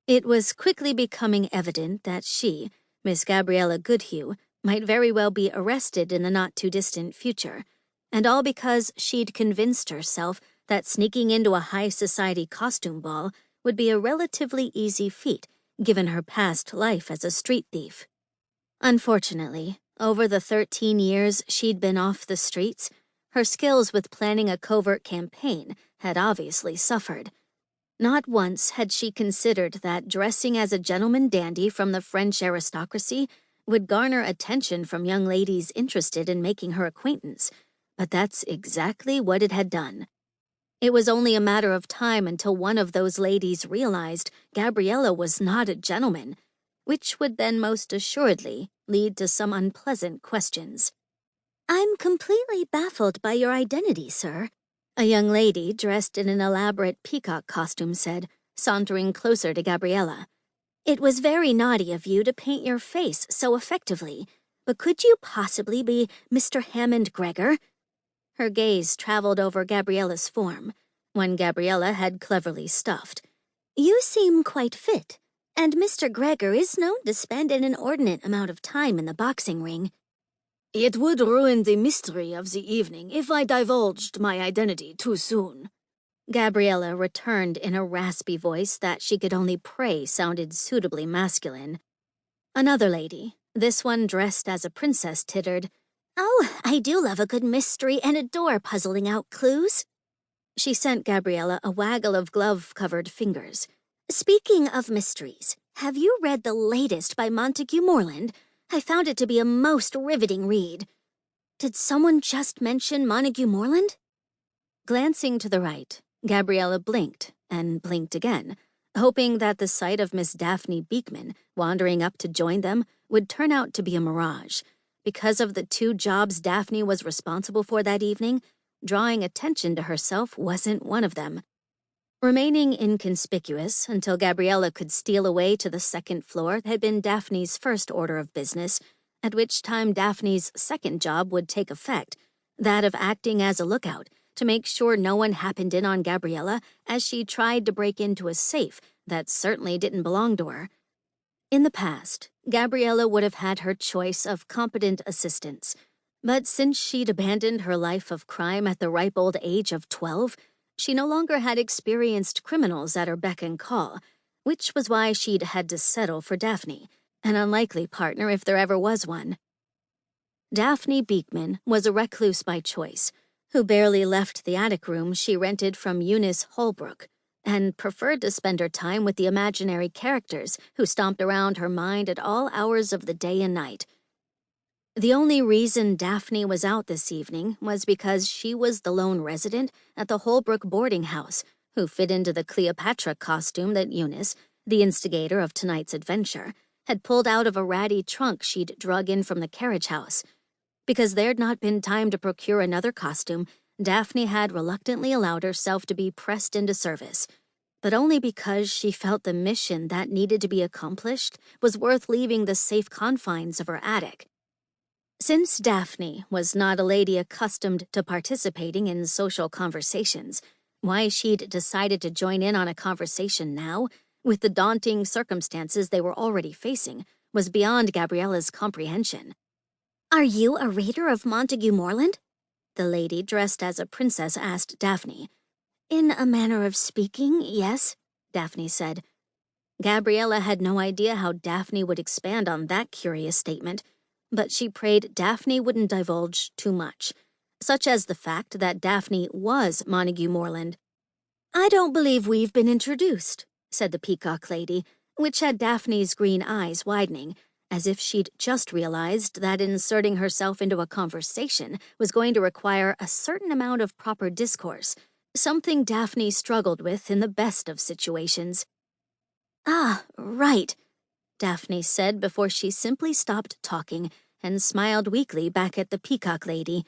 It was quickly becoming evident that she, Miss Gabriella Goodhue, might very well be arrested in the not-too-distant future, and all because she'd convinced herself that sneaking into a high-society costume ball would be a relatively easy feat, given her past life as a street thief. Unfortunately, over the 13 years she'd been off the streets, her skills with planning a covert campaign had obviously suffered. Not once had she considered that dressing as a gentleman dandy from the French aristocracy would garner attention from young ladies interested in making her acquaintance, but that's exactly what it had done. It was only a matter of time until one of those ladies realized Gabriella was not a gentleman, which would then most assuredly lead to some unpleasant questions. "I'm completely baffled by your identity, sir," a young lady dressed in an elaborate peacock costume said, sauntering closer to Gabriella. "It was very naughty of you to paint your face so effectively, but could you possibly be Mr. Hammond Gregor?" Her gaze traveled over Gabriella's form, one Gabriella had cleverly stuffed. "You seem quite fit, and Mr. Gregor is known to spend an inordinate amount of time in the boxing ring." "It would ruin the mystery of the evening if I divulged my identity too soon," Gabriella returned in a raspy voice that she could only pray sounded suitably masculine. Another lady, this one dressed as a princess, tittered, "Oh, I do love a good mystery and adore puzzling out clues." She sent Gabriella a waggle of glove-covered fingers. "Speaking of mysteries, have you read the latest by Montague Morland? I found it to be a most riveting read." "Did someone just mention Montague Morland?" Glancing to the right, Gabriella blinked and blinked again, hoping that the sight of Miss Daphne Beekman wandering up to join them would turn out to be a mirage. Because of the 2 jobs Daphne was responsible for that evening, drawing attention to herself wasn't one of them. Remaining inconspicuous until Gabriella could steal away to the 2nd floor had been Daphne's first order of business, at which time Daphne's 2nd job would take effect, that of acting as a lookout to make sure no one happened in on Gabriella as she tried to break into a safe that certainly didn't belong to her. In the past, Gabriella would have had her choice of competent assistants, but since she'd abandoned her life of crime at the ripe old age of 12, she no longer had experienced criminals at her beck and call, which was why she'd had to settle for Daphne, an unlikely partner if there ever was one. Daphne Beekman was a recluse by choice, who barely left the attic room she rented from Eunice Holbrook, and preferred to spend her time with the imaginary characters who stomped around her mind at all hours of the day and night. The only reason Daphne was out this evening was because she was the lone resident at the Holbrook boarding house who fit into the Cleopatra costume that Eunice, the instigator of tonight's adventure, had pulled out of a ratty trunk she'd drug in from the carriage house. Because there'd not been time to procure another costume, Daphne had reluctantly allowed herself to be pressed into service, but only because she felt the mission that needed to be accomplished was worth leaving the safe confines of her attic. Since Daphne was not a lady accustomed to participating in social conversations, why she'd decided to join in on a conversation now, with the daunting circumstances they were already facing, was beyond Gabriella's comprehension. "Are you a reader of Montague Morland?" the lady dressed as a princess asked Daphne. "In a manner of speaking, yes," Daphne said. Gabriella had no idea how Daphne would expand on that curious statement, but she prayed Daphne wouldn't divulge too much, such as the fact that Daphne was Montague Morland. "I don't believe we've been introduced," said the peacock lady, which had Daphne's green eyes widening, as if she'd just realized that inserting herself into a conversation was going to require a certain amount of proper discourse, something Daphne struggled with in the best of situations. "Ah, right," Daphne said before she simply stopped talking and smiled weakly back at the peacock lady,